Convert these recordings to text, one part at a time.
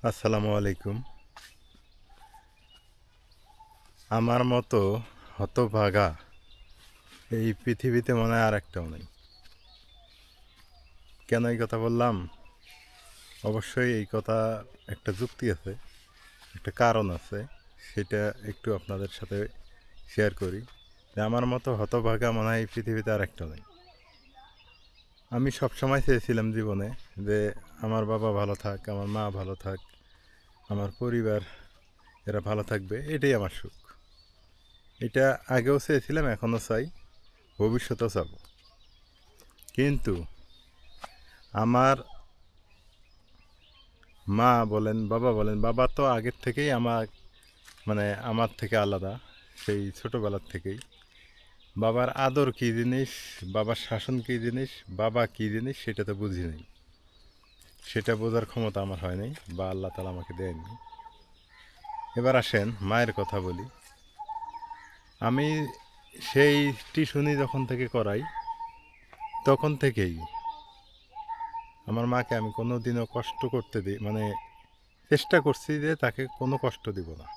আসসালামু আলাইকুম। আমার মতো হতভাগা এই পৃথিবীতে মনে হয় আর একটাও নেই। কেন এই কথা বললাম? অবশ্যই এই কথা একটা যুক্তি আছে, একটা কারণ আছে। সেটা একটু আপনাদের সাথে শেয়ার করি যে আমার মতো হতভাগা মনে হয় এই পৃথিবীতে আর একটা নেই। আমি সবসময় চেয়েছিলাম জীবনে যে আমার বাবা ভালো থাক, আমার মা ভালো থাক, আমার পরিবার এরা ভালো থাকবে, এটাই আমার সুখ। এটা আগেও চেয়েছিলাম, এখনও চাই, ভবিষ্যতেও চাবো। কিন্তু আমার মা বলেন, বাবা বলেন, বাবা তো আগের থেকেই আমার থেকে আলাদা। সেই ছোটোবেলার থেকেই বাবার আদর কী জিনিস, বাবার শাসন কী জিনিস, বাবা কী জিনিস সেটা তো বুঝি নেই। সেটা বোঝার ক্ষমতা আমার হয়নি বা আল্লাহ তালা আমাকে দেয়নি। এবার আসেন মায়ের কথা বলি। আমি সেই টিউশনি যখন থেকে করাই তখন থেকেই আমার মাকে আমি কোনো দিনও কষ্ট করতে দিই, চেষ্টা করছি যে তাকে কোনো কষ্ট দিব না।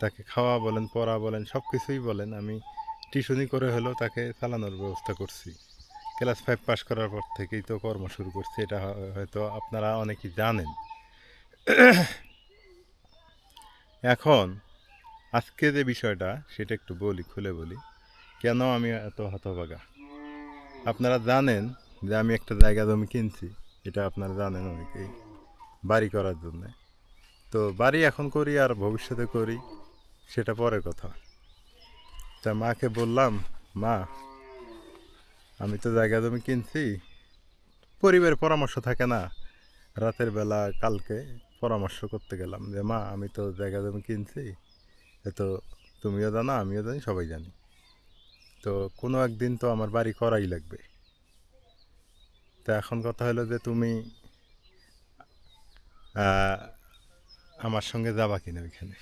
তাকে খাওয়া বলেন, পড়া বলেন, সব কিছুই বলেন, আমি টিউশনি করে হলেও তাকে চালানোর ব্যবস্থা করছি। ক্লাস 5 পাস করার পর থেকেই তো কর্ম শুরু করছি, এটা হয়তো আপনারা অনেকেই জানেন। এখন আজকে যে বিষয়টা সেটা একটু বলি, খুলে বলি কেন আমি এত হতভাগা। আপনারা জানেন যে আমি একটা জায়গা জমি কিনছি, এটা আপনারা জানেন অনেকেই, বাড়ি করার জন্যে। তো বাড়ি এখন করি আর ভবিষ্যতে করি সেটা পরের কথা। তা মাকে বললাম, মা আমি তো জায়গা জমি কিনছি, পরিবারের পরামর্শ থাকে না। রাতের বেলা কালকে পরামর্শ করতে গেলাম যে মা আমি তো জায়গা জমি কিনছি, এ তো তুমিও জানো আমিও জানি সবাই জানি, তো কোনো একদিন তো আমার বাড়ি করাই লাগবে। তা এখন কথা হলো যে তুমি আহ, আমার সঙ্গে যাবা কিনা ওইখানে।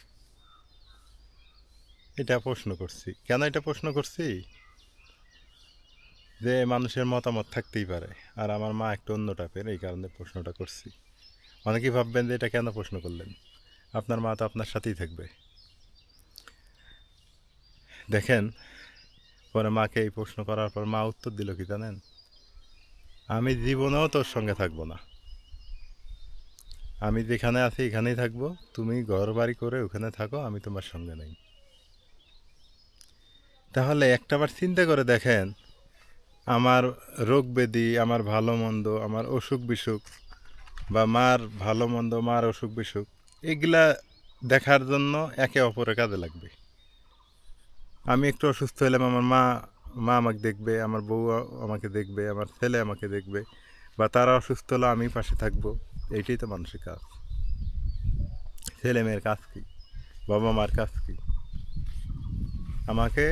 এটা প্রশ্ন করছি। কেন এটা প্রশ্ন করছি? যে মানুষের মতামত থাকতেই পারে, আর আমার মা একটু অন্য টাইপের, এই কারণে প্রশ্নটা করছি। অনেকেই ভাববেন যে এটা কেন প্রশ্ন করলেন, আপনার মা তো আপনার সাথেই থাকবে। দেখেন, পরে মাকে এই প্রশ্ন করার পর মা উত্তর দিল কি জানেন? আমি জীবনেও তোর সঙ্গে থাকবো না, আমি যেখানে আছি এখানেই থাকবো, তুমি ঘর বাড়ি করে ওখানে থাকো, আমি তোমার সঙ্গে নেই। তাহলে একটাবার চিন্তা করে দেখেন, আমার রোগ ব্যাধি, আমার ভালো মন্দ, আমার অসুখ বিসুখ, বা মার ভালো মন্দ, মার অসুখ বিসুখ, এগুলা দেখার জন্য একে অপরের কাজে লাগবে। আমি একটু অসুস্থ হলাম, আমার মা মা আমাকে দেখবে, আমার বউ আমাকে দেখবে, আমার ছেলে আমাকে দেখবে, বা তারা অসুস্থ হলে আমি পাশে থাকবো। এইটাই তো মানুষের কাজ। ছেলে মেয়ের কাজ কী, বাবা মার কাজ কী? আমাকে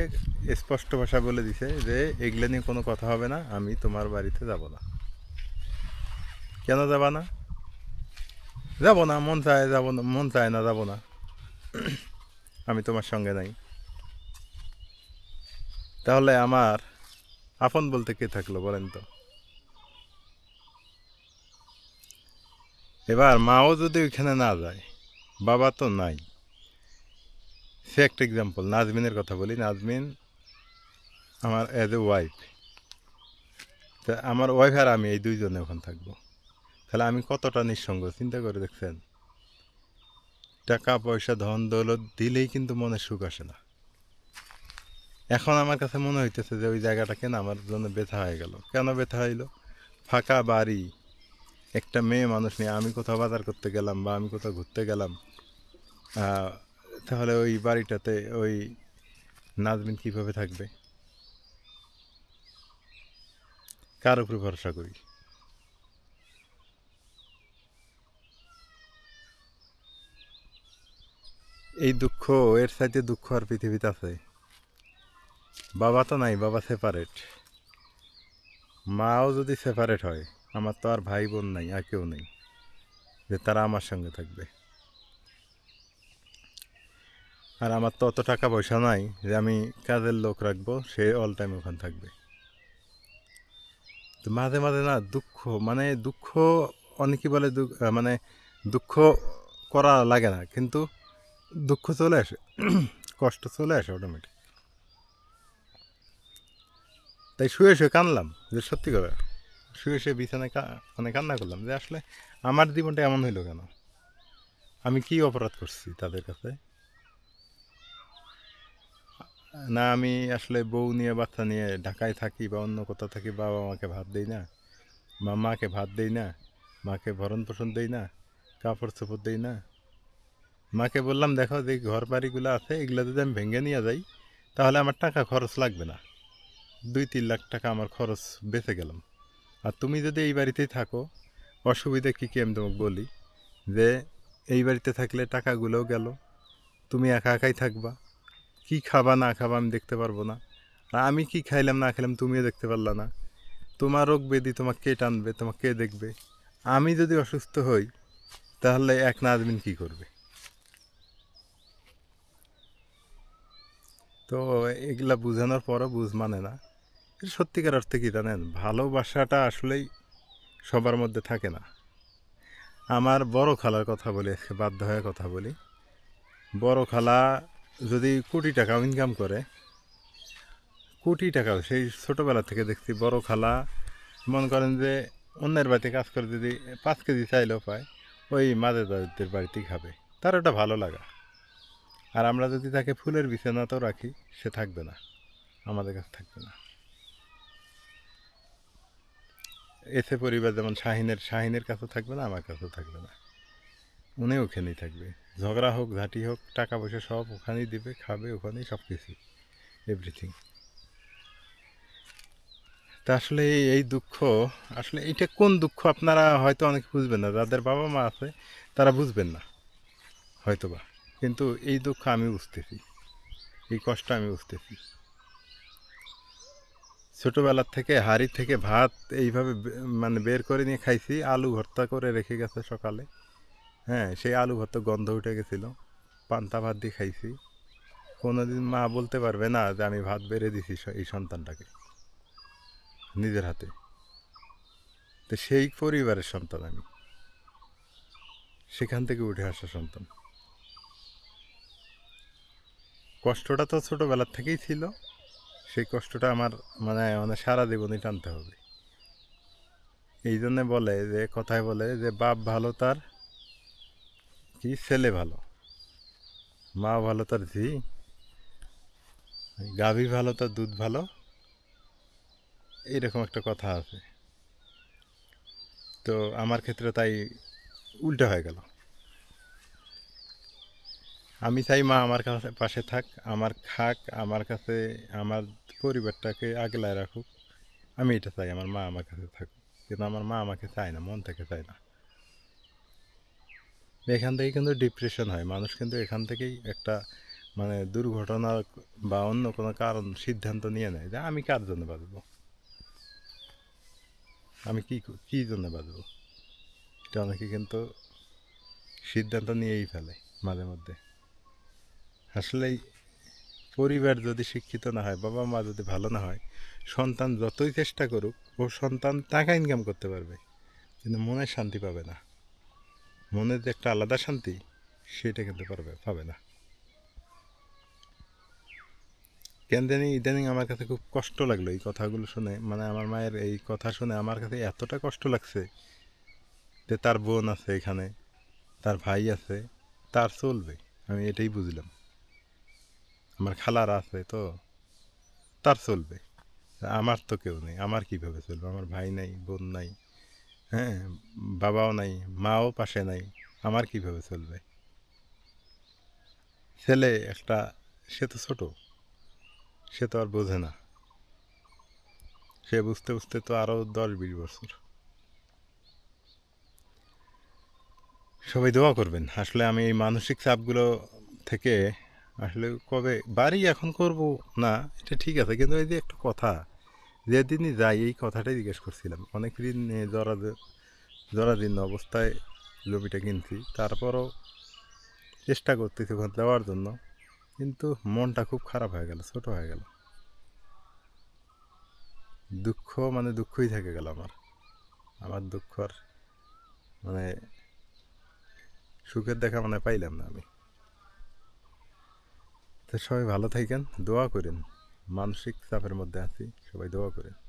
স্পষ্ট ভাষা বলে দিছে যে এগুলো নিয়ে কোনো কথা হবে না, আমি তোমার বাড়িতে যাব না। কেন যাবা না? যাব না, মন চায় যাব না, মন চায় না যাব না, আমি তোমার সঙ্গে নাই। তাহলে আমার আপন বলতে কে থাকলো বলেন তো? এবার মাও যদি ওইখানে না যায়, বাবা তো নাই। সে একটা এক্সাম্পল, নাজমিনের কথা বলি। নাজমিন আমার অ্যাজ এ ওয়াইফ, তা আমার ওয়াইফ আর আমি এই দুইজনে ওখানে থাকবো। তাহলে আমি কতটা নিঃসঙ্গ চিন্তা করে দেখছেন? টাকা পয়সা ধন দৌলত দিলেই কিন্তু মনে সুখ আসে না। এখন আমার কাছে মনে হইতেছে যে ওই জায়গাটা কেন আমার জন্য ব্যথা হয়ে গেল। কেন ব্যথা হইলো? ফাঁকা বাড়ি, একটা মেয়ে মানুষ নিয়ে আমি কোথাও বাজার করতে গেলাম বা আমি কোথাও ঘুরতে গেলাম, আহ, তাহলে ওই বাড়িটাতে ওই নাজমিন কীভাবে থাকবে? কার উপরে ভরসা করি? এই দুঃখ, এর চাইতে দুঃখ আর পৃথিবীতে আছে? বাবা তো নাই, বাবা সেপারেট। মাও যদি সেপারেট হয়, আমার তো আর ভাই বোন নাই, আর কেউ নেই যে তারা আমার সঙ্গে থাকবে। আর আমার তো অত টাকা পয়সা নাই যে আমি কাজের লোক রাখবো, সে অল টাইম ওখানে থাকবে। তো মাঝে মাঝে না দুঃখ, দুঃখ, অনেকে বলে দুঃখ করা লাগে না, কিন্তু দুঃখ চলে আসে, কষ্ট চলে আসে অটোমেটিক। তাই শুয়ে শুয়ে কানলাম, যে সত্যি করে শুয়ে শুয়ে বিছানায় মানে কান্না করলাম, যে আসলে আমার জীবনটা এমন হইলো কেন, আমি কি অপরাধ করছি তাদের কাছে। না আমি আসলে বউ নিয়ে বাচ্চা নিয়ে ঢাকায় থাকি বা অন্য কোথাও থাকি, বাবা মাকে ভাত দেই না, বা মাকে ভাত দেই না, মাকে ভরণ পোষণ দেই না, কাপড় চোপড় দেই না। মাকে বললাম দেখো যে ঘর বাড়িগুলো আছে এগুলো যদি আমি ভেঙে নিয়ে যাই তাহলে আমার টাকা খরচ লাগবে না, 2-3 লাখ টাকা আমার খরচ বেঁচে গেলাম। আর তুমি যদি এই বাড়িতেই থাকো, অসুবিধা কী কী আমি তোমাকে বলি, যে এই বাড়িতে থাকলে টাকাগুলোও গেল, তুমি একা একাই থাকবা, কি খাবা না খাবা আমি দেখতে পারবো না, আর আমি কি খাইলাম না খেলাম তুমিও দেখতে পারলা না, তোমার রোগ ব্যাধি তোমাকে কে টানবে, তোমাকে কে দেখবে, আমি যদি অসুস্থ হই তাহলে এক নাজমিন কী করবে। তো এগুলা বোঝানোর পরও বুঝ মানে না। সত্যিকার অর্থে কী জানেন, ভালোবাসাটা আসলেই সবার মধ্যে থাকে না। আমার বড় খালার কথা বলি, আজকে বাধ্য হয়ে কথা বলি। বড় খালা যদি কোটি টাকা ইনকাম করে, কোটি টাকা, সেই ছোটোবেলা থেকে দেখছি বড় খালা মনে করেন যে অন্যের বাড়িতে কাজ করে যদি 5 কেজি চাইলেও পায়, ওই মাঝে দাদিদের বাড়িতেই খাবে, তার ওটা ভালো লাগা। আর আমরা যদি তাকে ফুলের বিছানাতেও রাখি, সে থাকবে না, আমাদের কাছে থাকবে না। এসে পরিবার যেমন শাহিনের কাছেও থাকবে না, আমার কাছেও থাকবে না, উনি ওখানেই থাকবে। ঝগড়া হোক, ঝাঁটি হোক, টাকা পয়সা সব ওখানেই দিবে, খাবে ওখানেই, সব কিছু, এভরিথিং। তা আসলে এই দুঃখ, আসলে এইটা কোন দুঃখ আপনারা হয়তো অনেকে বুঝবেন না, যাদের বাবা মা আছে তারা বুঝবেন না হয়তোবা, কিন্তু এই দুঃখ আমি বুঝতেছি, এই কষ্ট আমি বুঝতেছি। ছোটোবেলার থেকে হাঁড়ি থেকে ভাত এইভাবে মানে বের করে নিয়ে খাইছি, আলু ভর্তা করে রেখে গেছে সকালে, হ্যাঁ সেই আলু ভর্তা গন্ধ উঠে গেছিলো, পান্তা ভাত দিয়ে খাইছি। কোনোদিন মা বলতে পারবে না যে আমি ভাত বেড়ে দিছি এই সন্তানটাকে নিজের হাতে। তো সেই পরিবারের সন্তান আমি, সেখান থেকে উঠে আসা সন্তান। কষ্টটা তো ছোটোবেলার থেকেই ছিল, সেই কষ্টটা আমার মানে মানে সারা জীবনই টানতে হবে। এই জন্যে বলে যে, কথায় বলে যে বাপ ভালো তার কি ছেলে ভালো, মা ভালো তার ঝি, গাভী ভালো তার দুধ ভালো, এইরকম একটা কথা আছে। তো আমার ক্ষেত্রে তাই উল্টো হয়ে গেল। আমি চাই মা আমার কাছে পাশে থাক, আমার খাক, আমার কাছে আমার পরিবারটাকে আগলায় রাখুক, আমি এটা চাই আমার মা আমার কাছে থাকুক। কিন্তু আমার মা আমাকে চায় না, মন থেকে চায় না। এখান থেকে কিন্তু ডিপ্রেশন হয় মানুষ, কিন্তু এখান থেকেই একটা মানে দুর্ঘটনা বা অন্য কোনো কারণ সিদ্ধান্ত নিয়ে নেয় যে আমি কার জন্য বাঁচবো, আমি কী জন্য বাঁচবো, এটা অনেকে কিন্তু সিদ্ধান্ত নিয়েই ফেলে মাঝে মধ্যে। আসলেই পরিবার যদি শিক্ষিত না হয়, বাবা মা যদি ভালো না হয়, সন্তান যতই চেষ্টা করুক, ও সন্তান টাকা ইনকাম করতে পারবে কিন্তু মনের শান্তি পাবে না, মনের যে একটা আলাদা শান্তি, সেটা কিন্তু পাবে না। কেন জানি ইদানিং আমার কাছে খুব কষ্ট লাগলো এই কথাগুলো শুনে, মানে আমার মায়ের এই কথা শুনে আমার কাছে এতটা কষ্ট লাগছে, যে তার বোন আছে এখানে, তার ভাই আছে, তার চলবে, আমি এটাই বুঝলাম। আমার খালার আছে, তো তার চলবে, আমার তো কেউ নেই, আমার কিভাবে চলবে, আমার ভাই নাই, বোন নাই, হ্যাঁ, বাবাও নাই, মাও পাশে নাই, আমার কিভাবে চলবে। ছেলে একটা, সে তো ছোট, সে তো আর বোঝে না, সে বুঝতে বুঝতে তো আরও 10-20 বছর। সবাই দোয়া করবেন, আসলে আমি এই মানসিক চাপগুলো থেকে আসলে কবে বাড়ি এখন করব না, এটা ঠিক আছে, কিন্তু এই যে একটা কথা, যেদিনই যাই এই কথাটাই জিজ্ঞেস করছিলাম, অনেক ঋণ নিয়ে জরাজীর্ণ অবস্থায় জমিটা কিনছি, তারপরও চেষ্টা করতেছি ওখানে দেওয়ার জন্য, কিন্তু মনটা খুব খারাপ হয়ে গেল, ছোট হয়ে গেল, দুঃখ মানে দুঃখই থেকে গেল আমার, আমার দুঃখ আর মানে সুখের দেখা মানে পাইলাম না আমি। তো সবাই ভালো থাকেন, দোয়া করেন। মানসিক চাপের মধ্যে আছি, সবাই দোয়া করেন।